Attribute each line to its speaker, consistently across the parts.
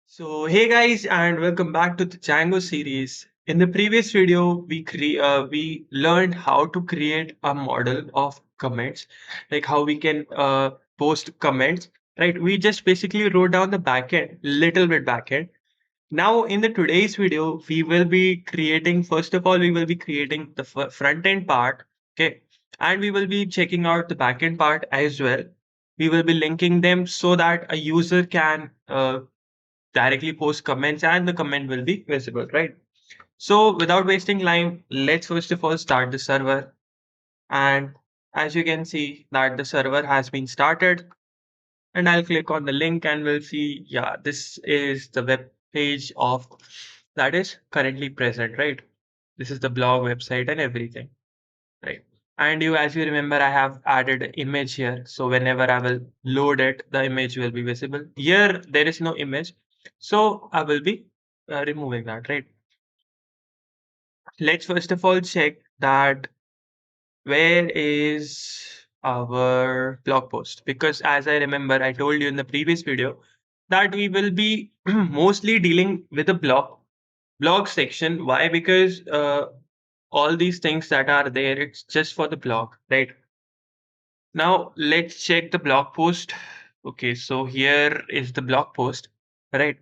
Speaker 1: So hey guys, and welcome back to the Django series. In the previous video, we learned how to create a model of comments, like how we can post comments. Right? We just basically wrote down the backend, little bit backend. Now in the today's video, we will be creating. First of all, we will be creating the front end part. Okay, and we will be checking out the backend part as well. We will be linking them so that a user can directly post comments and the comment will be visible, right? So without wasting time, let's first of all start the server. And as you can see that the server has been started, and I'll click on the link and we'll see, yeah, this is the web page of that is currently present, right? This is the blog website and everything, right? And as you remember, I have added an image here. So whenever I will load it, the image will be visible. Here, there is no image. So I will be removing that, right? Let's first of all check that where is our blog post? Because as I remember, I told you in the previous video that we will be mostly dealing with the blog section. Why? Because all these things that are there, it's just for the blog, right? Now let's check the blog post. Okay, so here is the blog post, right?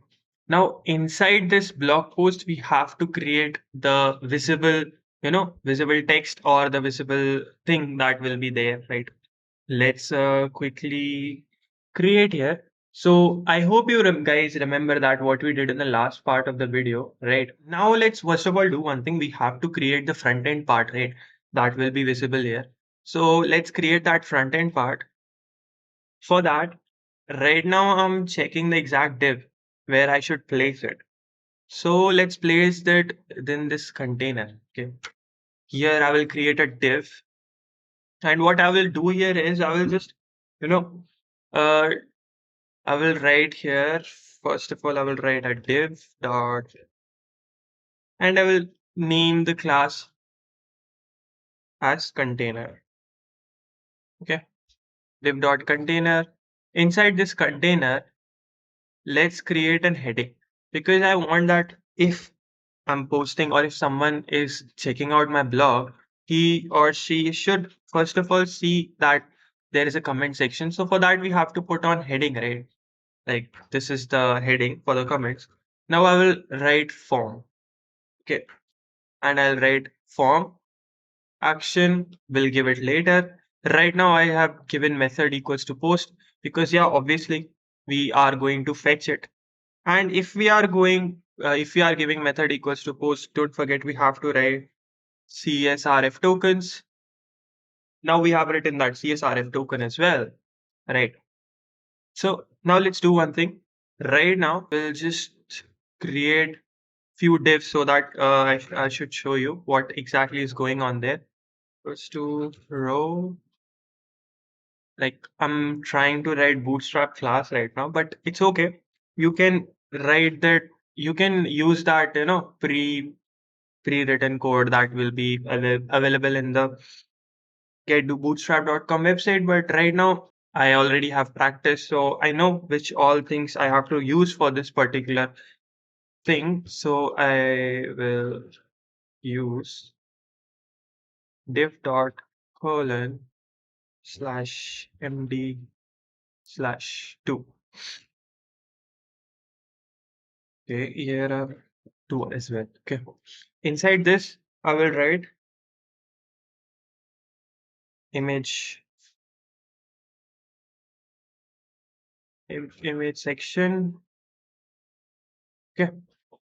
Speaker 1: Now inside this blog post, we have to create the visible, visible text or the visible thing that will be there, right? Let's quickly create here. So I hope you guys remember that what we did in the last part of the video, right? Now let's first of all do one thing. We have to create the front end part, right? That will be visible here. So let's create that front end part. For that, right now I'm checking the exact div where I should place it. So let's place that in this container. Okay. Here I will create a div. And what I will do here is I will just, you know, uh, I will write here. First of all, I will write a div dot, and I will name the class as container. Okay. Div dot container. Inside this container, let's create an heading because I want that if I'm posting or if someone is checking out my blog, he or she should first of all see that there is a comment section. So for that, we have to put on heading, right? Like this is the heading for the comments. Now I will write form. Okay. And I'll write form action. We'll give it later. Right now I have given method equals to post because yeah, obviously we are going to fetch it. And if we are giving method equals to post, don't forget we have to write CSRF tokens. Now we have written that CSRF token as well, right? So now let's do one thing. Right now we'll just create few divs so that I should show you what exactly is going on there. First to row, like I'm trying to write bootstrap class right now, but it's okay. You can write that. You can use that pre-written code that will be available in the getbootstrap.com website. But right now, I already have practice, so I know which all things I have to use for this particular thing. So I will use div dot colon slash md slash 2. Okay, here are 2 as well. Okay. Inside this, I will write image image section. Okay.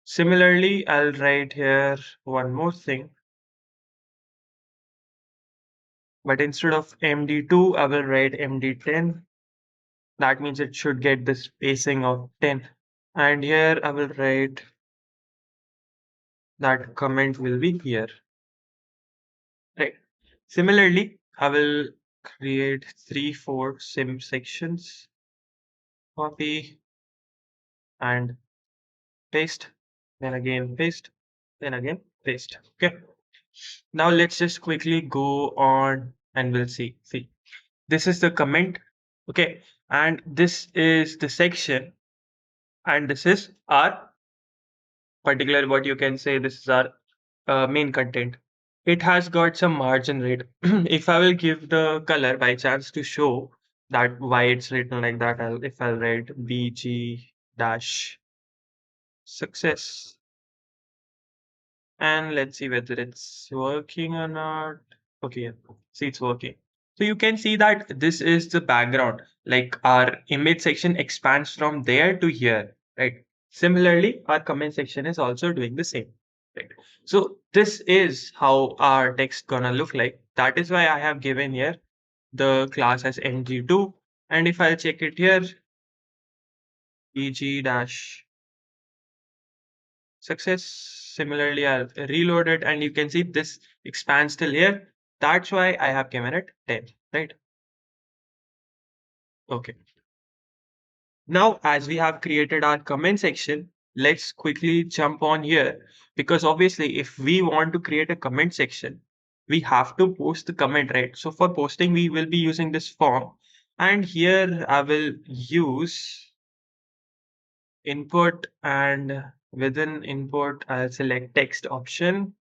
Speaker 1: Similarly, I'll write here one more thing, but instead of MD2, I will write MD10. That means it should get the spacing of 10. And here I will write that comment will be here. Right. Similarly, I will create 3-4 sim sections, copy and paste, then again paste, then again paste. Okay. Now let's just quickly go on and we'll see. See, this is the comment. Okay. And this is the section. And this is our particular, what you can say, this is our main content. It has got some margin rate. If I will give the color by chance to show that why it's written like that, if I'll write BG dash success, and let's see whether it's working or not. Okay, yeah. See, it's working. So you can see that this is the background. Like our image section expands from there to here, right? Similarly, our comment section is also doing the same, right? So this is how our text gonna look like. That is why I have given here the class as ng2. And if I'll check it here, eg dash success. Similarly, I'll reload it and you can see this expands till here. That's why I have given it 10, right? Okay. Now, as we have created our comment section, let's quickly jump on here because obviously if we want to create a comment section, we have to post the comment, right? So for posting, we will be using this form, and here I will use input, and within input, I'll select text option,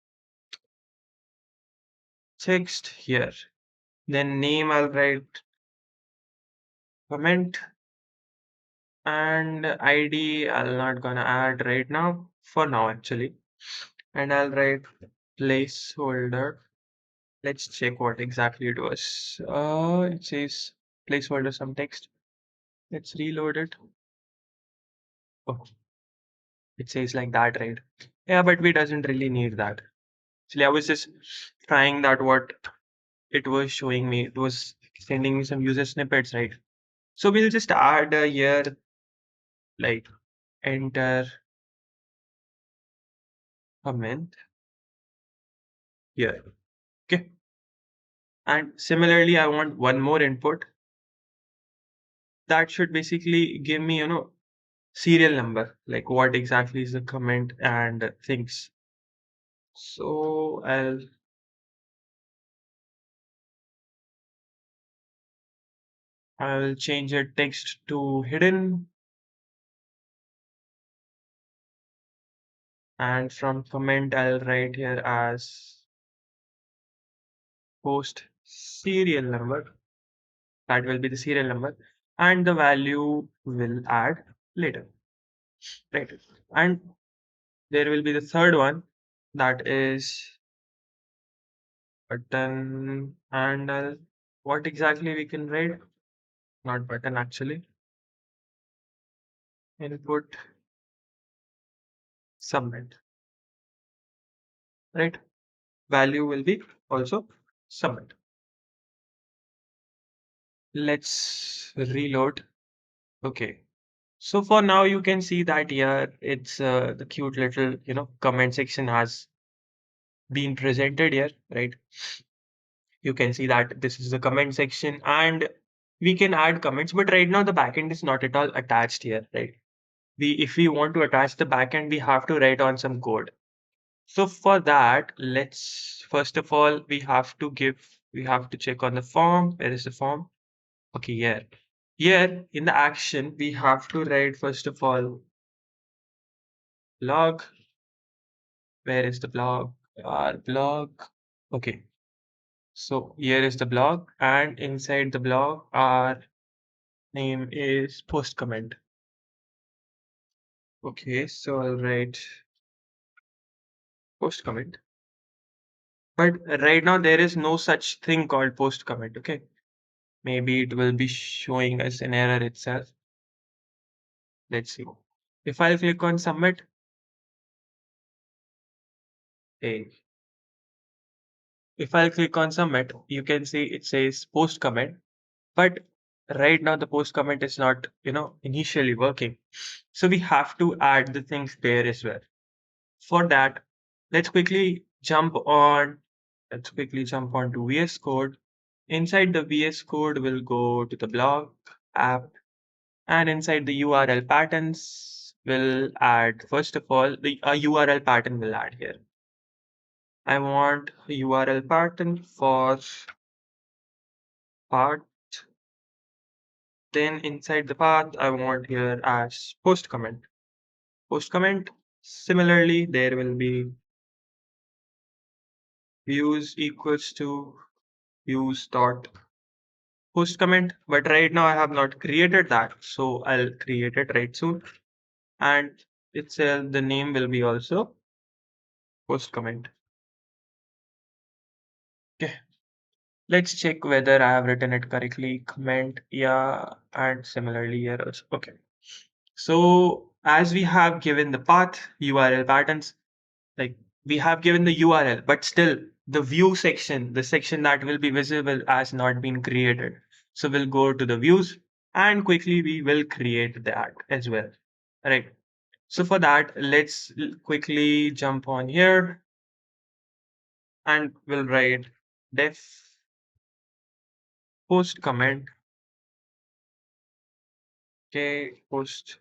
Speaker 1: text here. Then name, I'll write comment, and ID, I'll not gonna add right now, for now actually. And I'll write placeholder. Let's check what exactly it was. It says placeholder some text. Let's reload it. Oh, it says like that, right? Yeah, but we doesn't really need that. Actually, I was just trying that what it was showing me. It was sending me some user snippets, right? So we'll just add here like enter comment here. Okay. And similarly, I want one more input that should basically give me, serial number, like what exactly is the comment and things. So I'll change it text to hidden, and from comment I'll write here as post serial number. That will be the serial number, and the value will add later, right? And there will be the third one, that is button, and what exactly we can write? Not button actually. Input submit, right? Value will be also submit. Let's reload. Okay. So for now, you can see that here it's the cute little, comment section has been presented here, right? You can see that this is the comment section and we can add comments, but right now the backend is not at all attached here, right? If we want to attach the backend, we have to write on some code. So for that, let's first of all, we have to check on the form. Where is the form? Okay, here. Here in the action, we have to write first of all blog. Where is the blog? Our blog. Okay, so here is the blog, and inside the blog, our name is post comment. Okay, so I'll write post comment. But right now, there is no such thing called post comment. Okay, maybe it will be showing us an error itself. Let's see. If I'll click on submit, hey, if I'll click on submit, you can see it says post comment, but right now the post comment is not, initially working. So we have to add the things there as well. For that, let's quickly jump on, let's quickly jump on to VS Code. Inside the VS Code, we'll go to the blog app, and inside the URL patterns, we'll add, first of all, the URL pattern will add here. I want a URL pattern for part. Then inside the path, I want here as post comment. post comment. Similarly, there will be views equals to views dot post comment. But right now I have not created that, so I'll create it right soon. And itself, the name will be also post comment. Okay. Let's check whether I have written it correctly. Comment, yeah, and similarly here also. Okay. So as we have given the path, URL patterns, like we have given the URL, but still the view section, the section that will be visible has not been created. So we'll go to the views and quickly we will create that as well. Right. So for that, let's quickly jump on here and we'll write def post comment. Okay, post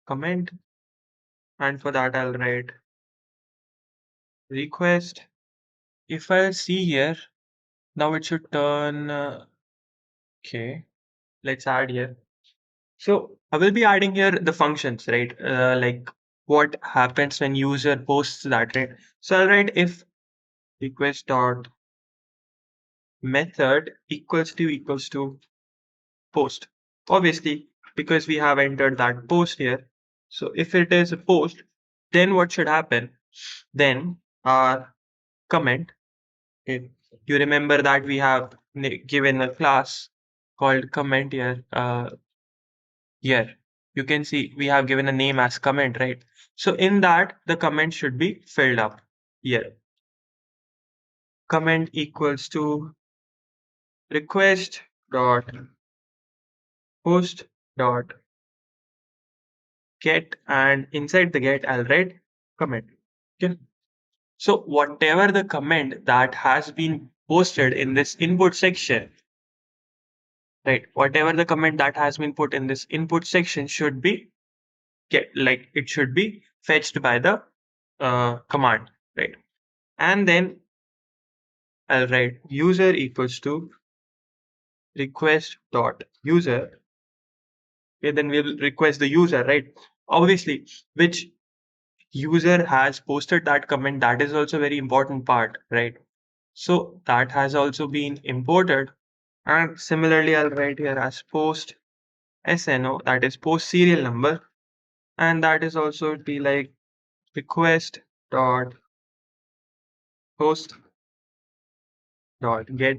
Speaker 1: comment. And for that, I'll write request. If I see here, now it should turn. Okay, let's add here. So I will be adding here the functions, right? Like what happens when user posts that, right? So I'll write if request dot method equals to post. Obviously, because we have entered that post here. So if it is a post, then what should happen? Then our comment. Okay. You remember that we have given a class called comment here. Here you can see we have given a name as comment, right? So in that the comment should be filled up here. Comment equals to request dot post dot get, and inside the get I'll write comment. Okay. So whatever the comment that has been posted in this input section, right? Whatever the comment that has been put in this input section should be it should be fetched by the command, right? And then I'll write user equals to request dot user. Okay, then we'll request the user, right? Obviously, which user has posted that comment, that is also very important part, right? So that has also been imported. And similarly, I'll write here as post SNO, that is post serial number, and that is also be like request dot post dot get,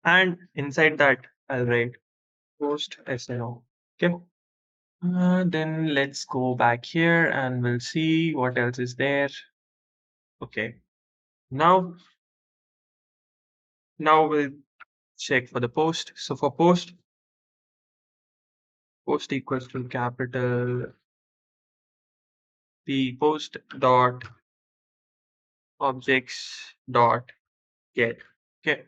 Speaker 1: and inside that I'll write post SNO. Okay. Then let's go back here and we'll see what else is there. Okay. Now, now we'll check for the post. So for post equals to capital P post dot objects dot get. Okay.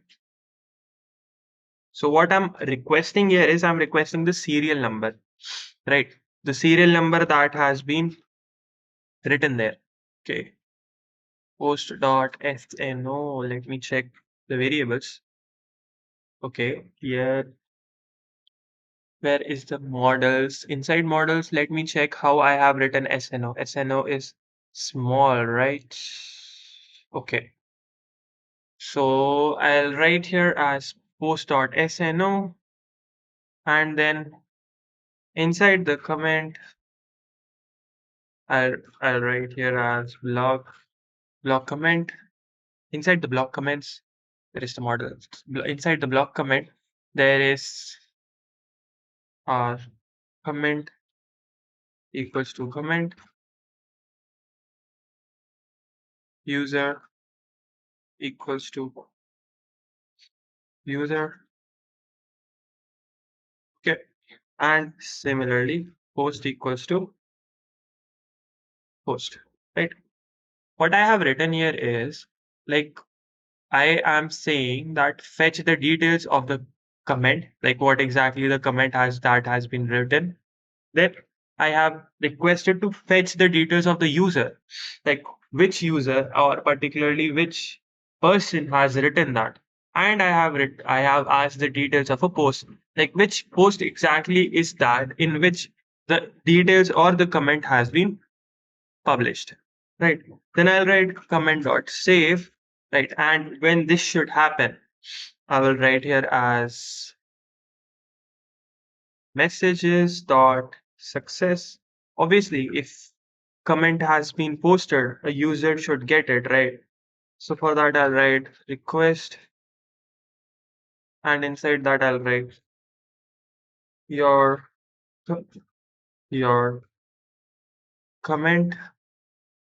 Speaker 1: So what I'm requesting here is I'm requesting the serial number, right? The serial number that has been written there. Okay. Post dot SNO. Let me check the variables. Okay. Here, where is the models? Inside models, let me check how I have written SNO. SNO is small, right? Okay. So I'll write here as post dot SNO, and then inside the comment I'll write here as block comment. Inside the block comments, there is the model. Inside the block comment, there is our comment equals to comment user equals to user. Okay. And similarly, post equals to post, right? What I have written here is like I am saying that fetch the details of the comment, like what exactly the comment has been written. Then I have requested to fetch the details of the user, like which user or particularly which person has written that. And I have asked the details of a post, like which post exactly is that in which the details or the comment has been published, right? Then I'll write comment dot save, right? And when this should happen, I will write here as messages dot success. Obviously, if comment has been posted, a user should get it, right? So for that, I'll write request, and inside that, I'll write your your comment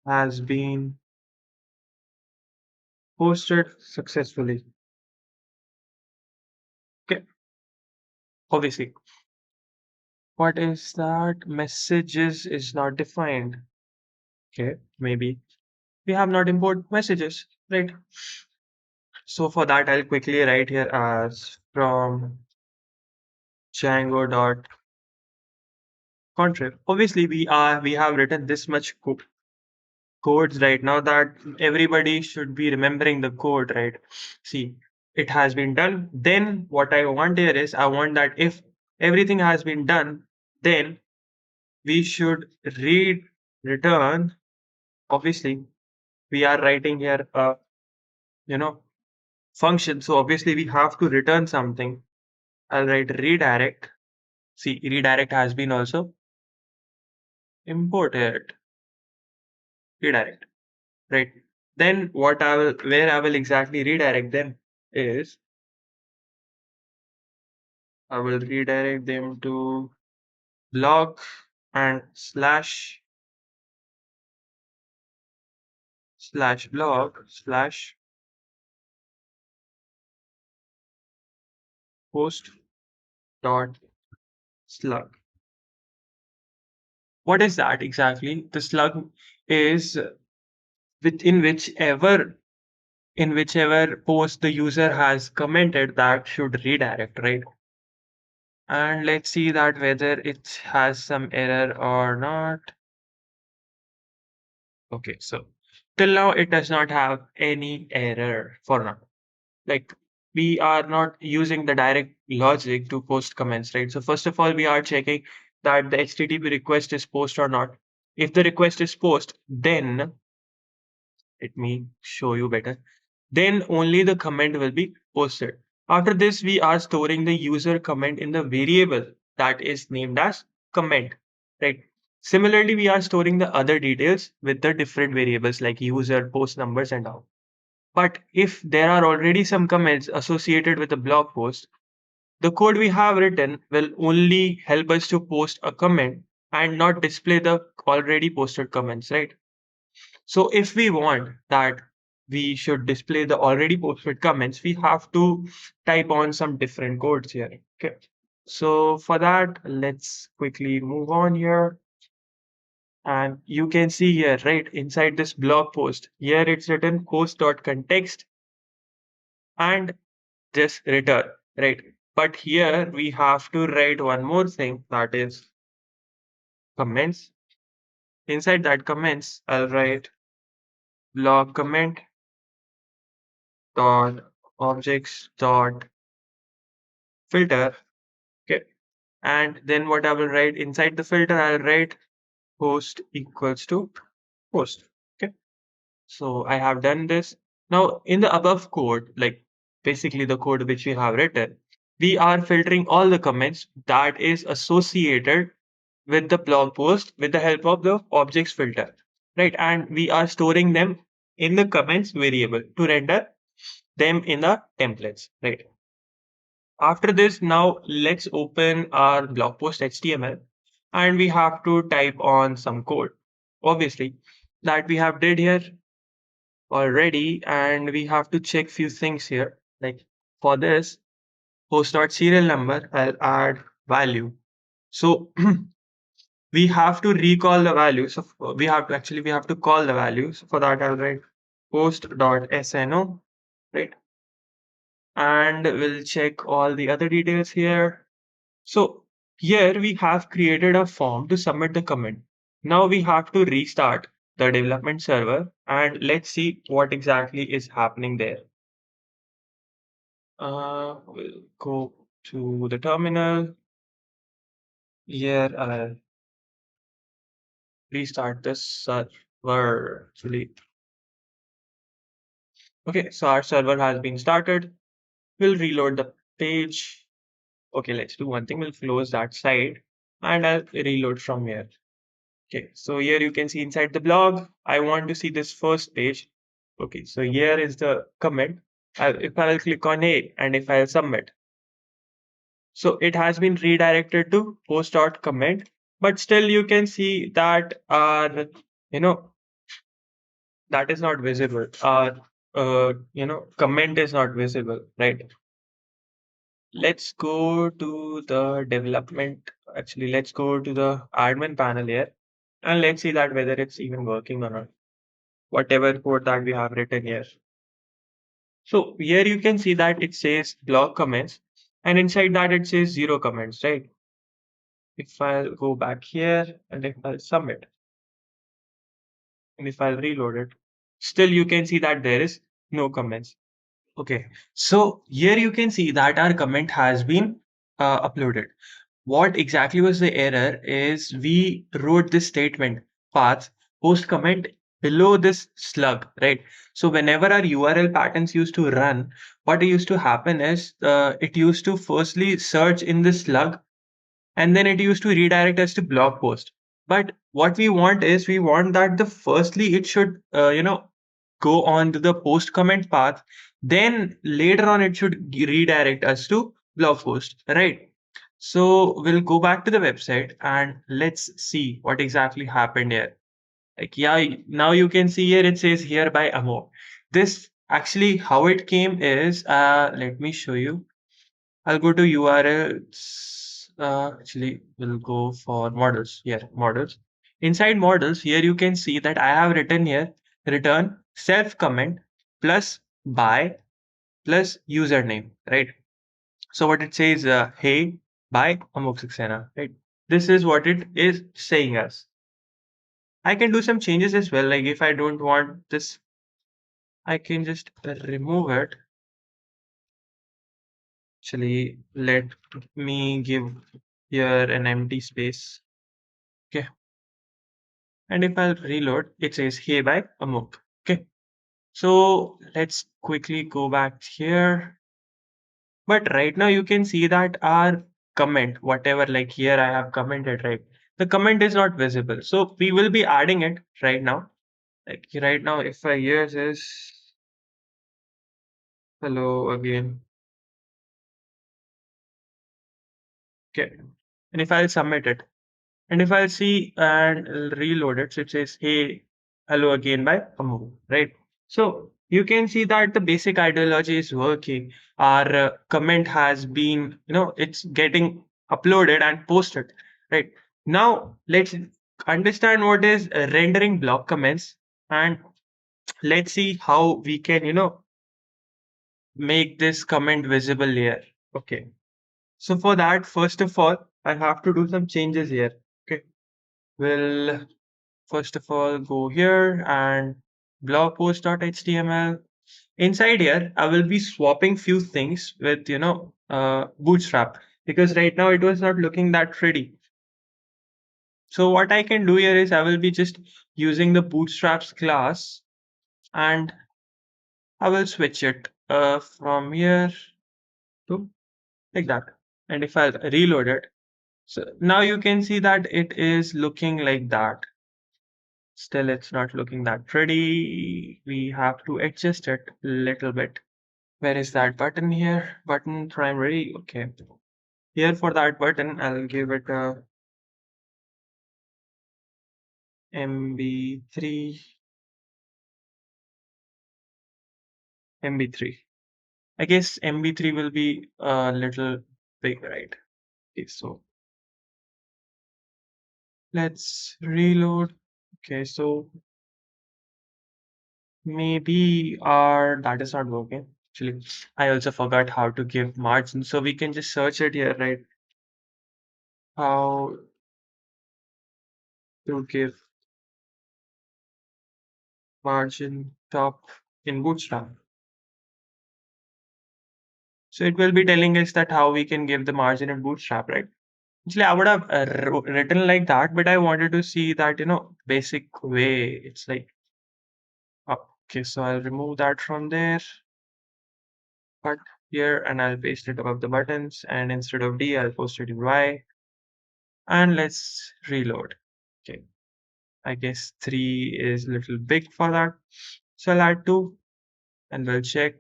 Speaker 1: has been posted successfully. Okay, obviously, what is that? Messages is not defined. Okay, maybe we have not import messages, right? So for that, I'll quickly write here as from Django dot contrib. Obviously, we have written this much codes right now that everybody should be remembering the code, right? See, it has been done. Then what I want here is I want that if everything has been done, then we should return. Obviously, we are writing here a you know function, so obviously we have to return something. I'll write redirect. See, redirect has been also imported. Redirect, right? Then what I will where I will exactly redirect them is I will redirect them to blog and slash blog slash post dot slug. What is that exactly? The slug is within whichever post the user has commented that should redirect, right? And let's see that whether it has some error or not. Okay, so till now it does not have any error for now. Like we are not using the direct logic to post comments, right? So first of all, we are checking that the HTTP request is post or not. If the request is post, then let me show you better. Then only the comment will be posted. After this, we are storing the user comment in the variable that is named as comment, right? Similarly, we are storing the other details with the different variables like user, post numbers, and all. But if there are already some comments associated with the blog post, the code we have written will only help us to post a comment and not display the already posted comments, right? So if we want that we should display the already posted comments, we have to type on some different codes here. Okay. So for that, let's quickly move on here. And you can see here, right, inside this blog post, here it's written post.context and just return, right? But here we have to write one more thing that is comments. Inside that comments, I'll write blog comment dot objects dot filter. Okay. And then what I will write inside the filter, I'll write post equals to post. Okay. So I have done this. Now in the above code, like basically the code which we have written, we are filtering all the comments that is associated with the blog post with the help of the objects filter, right? And we are storing them in the comments variable to render them in the templates, right? After this, now let's open our blog post HTML and we have to type on some code. Obviously, that we have did here already, and we have to check few things here. Like for this post.serial number, I'll add value. So we have to recall the value. So we have to call the value. So for that, I'll write post.sno, right? And we'll check all the other details here. So here we have created a form to submit the comment. Now we have to restart the development server and let's see what exactly is happening there. We'll go to the terminal. Here restart the server. Actually, okay, so our server has been started. We'll reload the page. Okay, let's do one thing. We'll close that side and I'll reload from here. Okay, so here you can see inside the blog, I want to see this first page. Okay, so here is the comment. If I'll click on A and if I'll submit, so it has been redirected to post.comment, but still you can see that our, you know, that is not visible. Our, comment is not visible, right? Let's go to the development. Actually, let's go to the admin panel here and let's see that whether it's even working or not. Whatever code that we have written here. So here you can see that it says blog comments and inside that it says zero comments, right? If I'll go back here and if I'll submit and if I'll reload it, still you can see that there is no comments. Okay, so here you can see that our comment has been uploaded. What exactly was the error is we wrote this statement path post comment below this slug, right? So whenever our URL patterns used to run, what used to happen is it used to firstly search in the slug and then it used to redirect us to blog post. But what we want is we want that the firstly it should go on to the post comment path, then later on it should redirect us to blog post, right? So we'll go back to the website and let's see what exactly happened here. Like, yeah, now you can see here it says here by Amo. This actually how it came is let me show you. I'll go to URLs. Actually, we'll go for models. Here, models. Inside models, here you can see that I have written here return self comment plus by plus username, right? So what it says, hey, by Amok Saxena, right? This is what it is saying us. I can do some changes as well. Like if I don't want this, I can just remove it. Actually, let me give here an empty space. Okay. And if I'll reload, it says hey by Amok. Okay. So let's quickly go back here. But right now you can see that our comment, whatever like here I have commented, right? The comment is not visible. So we will be adding it right now. Like right now, if I use this hello again. Okay. And if I'll submit it, and if I'll see and reload it, so it says, hey, hello again by Amu, right? So you can see that the basic ideology is working. Our comment has been, it's getting uploaded and posted, right? Now let's understand what is rendering block comments and let's see how we can, make this comment visible here. Okay. So for that, first of all, I have to do some changes here. Okay. We'll first of all go here and blog post.html. Inside here, I will be swapping few things with, Bootstrap because right now it was not looking that pretty. So what I can do here is I will be just using the Bootstraps class and I will switch it from here to like that. And if I reload it, so now you can see that it is looking like that. Still, it's not looking that pretty. We have to adjust it a little bit. Where is that button here? Button primary. Okay. Here for that button, I'll give it a MB3. MB3. I guess MB3 will be a little big, right? Okay, so let's reload. Okay, so maybe our that is not working. Actually, I also forgot how to give margin. So we can just search it here, right? How to give margin top in Bootstrap. So it will be telling us that how we can give the margin in Bootstrap, right? Actually, I would have written like that, but I wanted to see that, basic way. It's like, okay, so I'll remove that from there, but here, and I'll paste it above the buttons. And instead of D, I'll post it in Y. And let's reload. Okay, I guess 3 is a little big for that. So I'll add 2 and we'll check.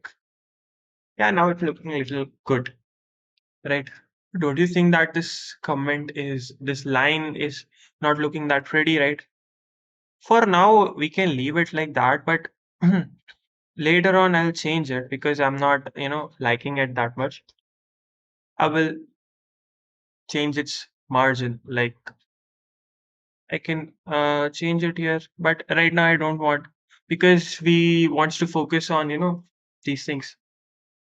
Speaker 1: Yeah, now it's looking a little good, right? Don't you think that this line is not looking that pretty, right? For now, we can leave it like that, but later on, I'll change it because I'm not, liking it that much. I will change its margin. Like I can change it here, but right now I don't want because we wants to focus on, these things.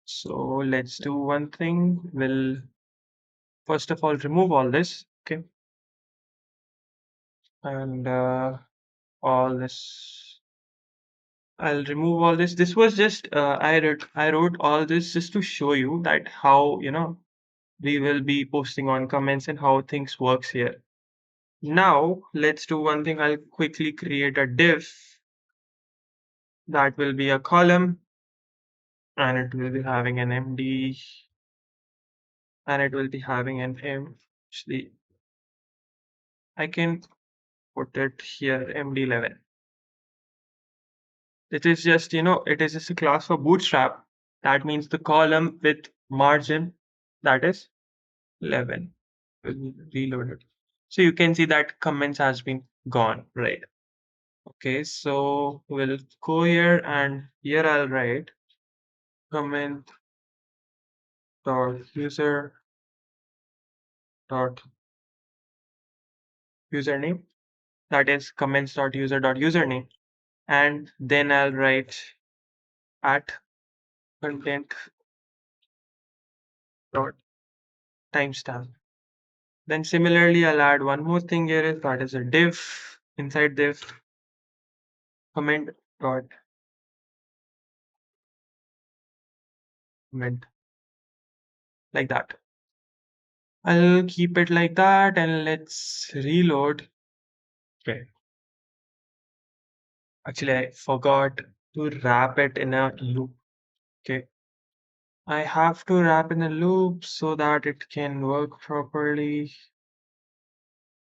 Speaker 1: So let's do one thing. We'll first of all remove all this, okay, and all this. I'll remove all this. This was just I wrote all this just to show you that how we will be posting on comments and how things works here. Now let's do one thing. I'll quickly create a div that will be a column and it will be having an MD and it will be having an M. Actually, I can put it here MD11. It is just it is just a class for Bootstrap. That means the column with margin that is 11. We'll reload it. So you can see that comments has been gone, right? Okay, so we'll go here and here I'll write comment dot user dot username. That is comments dot user dot username. And then I'll write at content dot timestamp. Then similarly, I'll add one more thing here is that is a div. Inside div comment dot comment like that. I'll keep it like that and let's reload. Okay. Actually, I forgot to wrap it in a loop. Okay. I have to wrap in a loop so that it can work properly.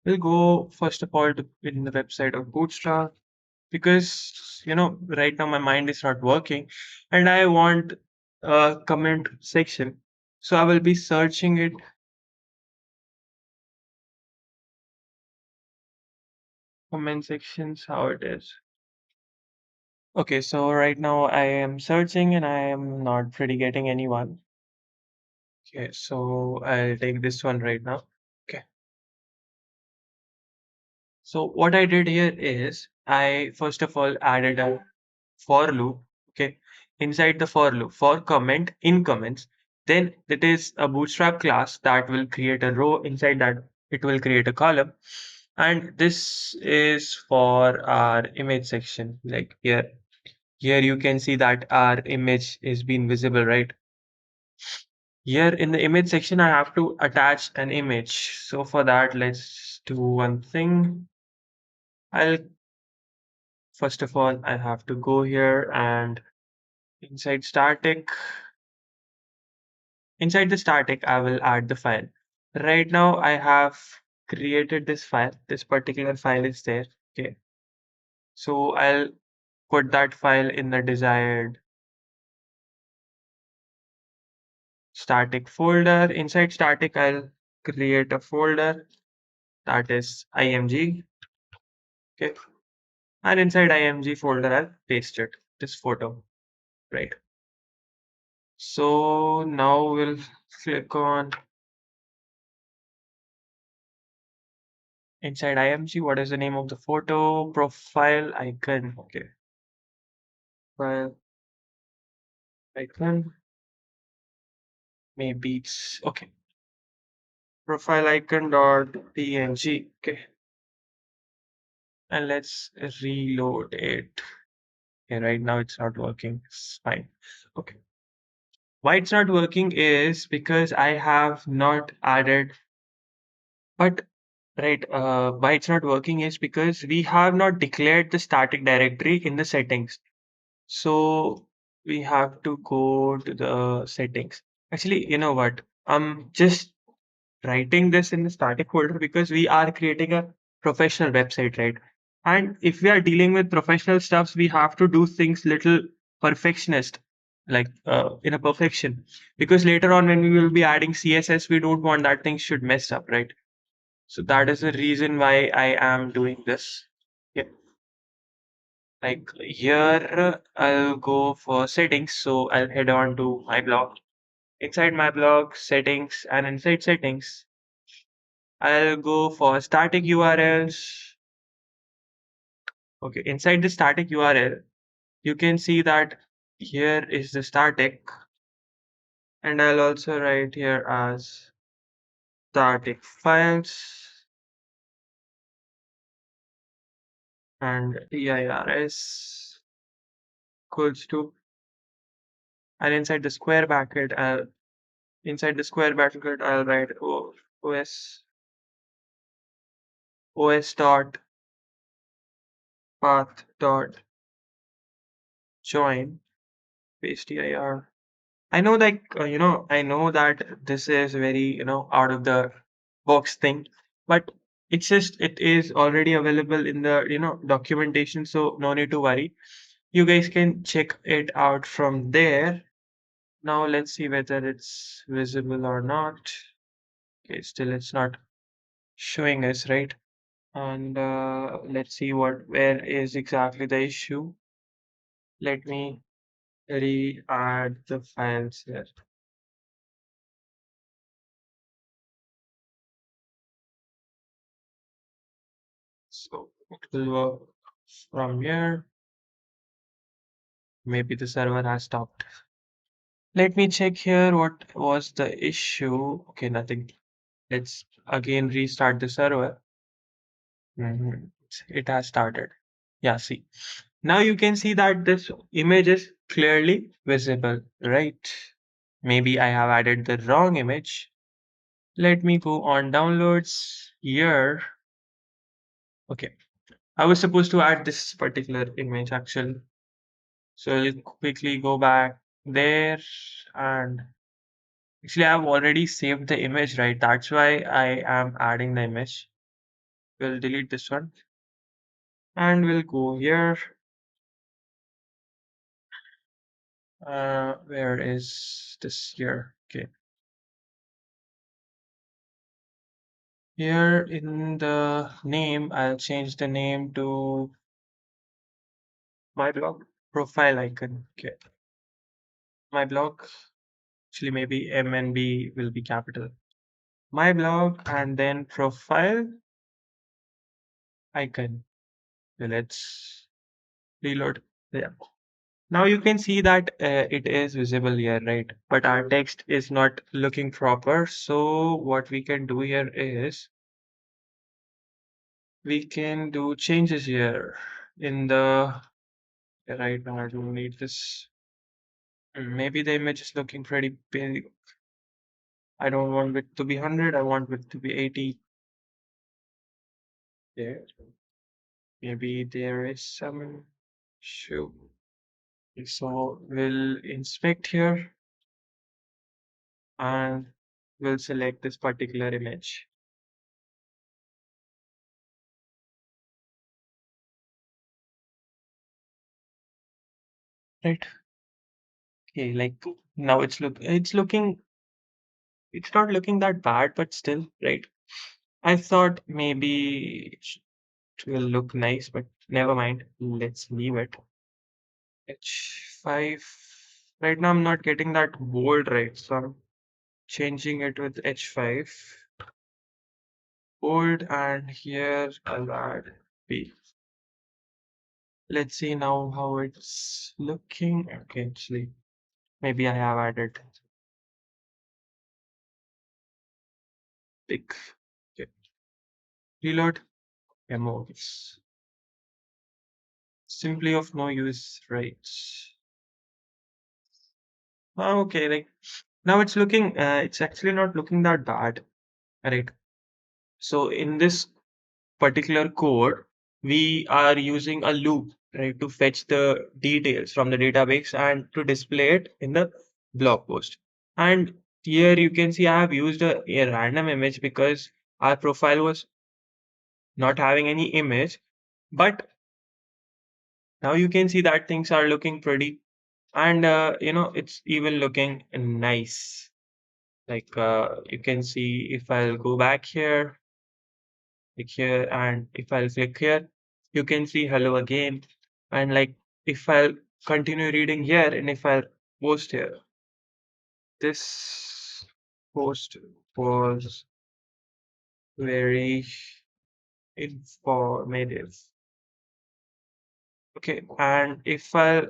Speaker 1: We'll go first of all to in the website of Bootstrap because right now my mind is not working and I want a comment section. So I will be searching it comment sections how it is. Okay, so right now I am searching and I am not really getting anyone. Okay, so I'll take this one right now. Okay. So what I did here is I first of all added a for loop. Okay. Inside the for loop for comment in comments, then it is a bootstrap class that will create a row. Inside that it will create a column. And this is for our image section. Like here you can see that our image is being visible, right? Here in the image section, I have to attach an image. So for that, let's do one thing. I'll first of all, I have to go here and inside static, inside the static, I will add the file. Right now, I have created this file. This particular file is there. Okay. So I'll put that file in the desired static folder. Inside static, I'll create a folder that is img. Okay. And inside img folder, I'll paste it, this photo, right? So now we'll click on inside img. What is the name of the photo? Profile icon. Okay. Profile icon. Maybe it's okay. Profile icon dot png. Okay. And let's reload it. Okay, right now it's not working. It's fine. Okay. Why it's not working is because I have not added But right, why it's not working is because we have not declared the static directory in the settings. So we have to go to the settings. Actually, you know what? I'm just writing this in the static folder because we are creating a professional website, right? And if we are dealing with professional stuffs, we have to do things little perfectionist, like in a perfection. Because later on, when we will be adding CSS, we don't want that thing should mess up, right? So that is the reason why I am doing this. Yeah. Like here, I'll go for settings. So I'll head on to my blog. Inside my blog, settings, and inside settings, I'll go for static URLs. Okay, inside the static URL, you can see that here is the static, and I'll also write here as static files and dirs equals to, and inside the square bracket, I'll write os dot path dot join paste dir. I know that I know that this is very out of the box thing, but it's just it is already available in the documentation, so no need to worry. You guys can check it out from there. Now let's see whether it's visible or not. Okay, still it's not showing us, right? And let's see where is exactly the issue. Let me re-add the files here. So it will work from here. Maybe the server has stopped. Let me check here what was the issue. Okay, nothing. Let's again restart the server. Mhm. It has started. Yeah, see. Now you can see that this image is clearly visible, right? Maybe I have added the wrong image. Let me go on downloads here. Okay, I was supposed to add this particular image actually. So I'll quickly go back there, and actually I've already saved the image, right? That's why I am adding the image. We'll delete this one and we'll go here. Where is this here? Okay. Here in the name, I'll change the name to my blog profile icon. Okay. My blog, actually maybe M and B will be capital. My blog and then profile icon. Okay, let's reload. Yeah. Now you can see that it is visible here, right? But our text is not looking proper. So what we can do here is we can do changes here in the right now. I don't need this. Maybe the image is looking pretty big. I don't want it to be 100. I want it to be 80. There. Maybe there is some issue. So we'll inspect here and we'll select this particular image. Right. Okay, like now it's not looking that bad, but still, right? I thought maybe it will look nice, but never mind. Let's leave it. H5. Right now I'm not getting that bold right, so I'm changing it with H5. Bold, and here I'll add B. Let's see now how it's looking. Okay, actually, maybe I have added big. Okay, reload. Emos. Simply of no use, right? Okay, like now it's looking, it's actually not looking that bad, right? So in this particular code, we are using a loop, right, to fetch the details from the database and to display it in the blog post. And here you can see I have used a random image because our profile was not having any image. But now you can see that things are looking pretty, and it's even looking nice. Like you can see if I'll go back here, click here, and if I'll click here, you can see hello again. And like if I'll continue reading here and if I'll post here, this post was very informative. Okay, and if I'll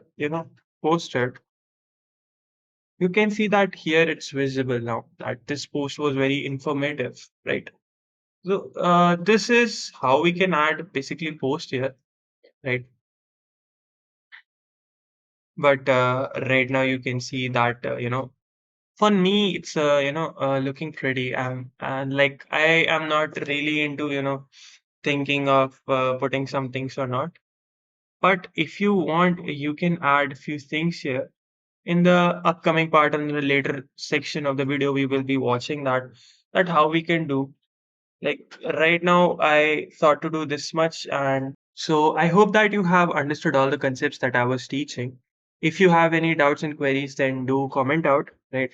Speaker 1: post it, you can see that here it's visible now that this post was very informative, right? So this is how we can add basically post here, right? But right now you can see that for me it's looking pretty. And like I am not really into thinking of putting some things or not. But if you want, you can add few things here in the upcoming part and the later section of the video. We will be watching that how we can do. Like right now, I thought to do this much. And so I hope that you have understood all the concepts that I was teaching. If you have any doubts and queries, then do comment out, right?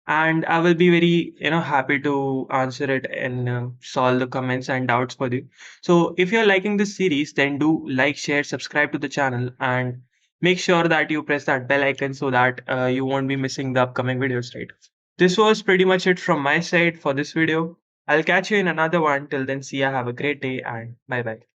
Speaker 1: And I will be very, happy to answer it and solve the comments and doubts for you. So if you're liking this series, then do like, share, subscribe to the channel, and make sure that you press that bell icon so that you won't be missing the upcoming videos, right? This was pretty much it from my side for this video. I'll catch you in another one. Till then, see ya. Have a great day and bye bye.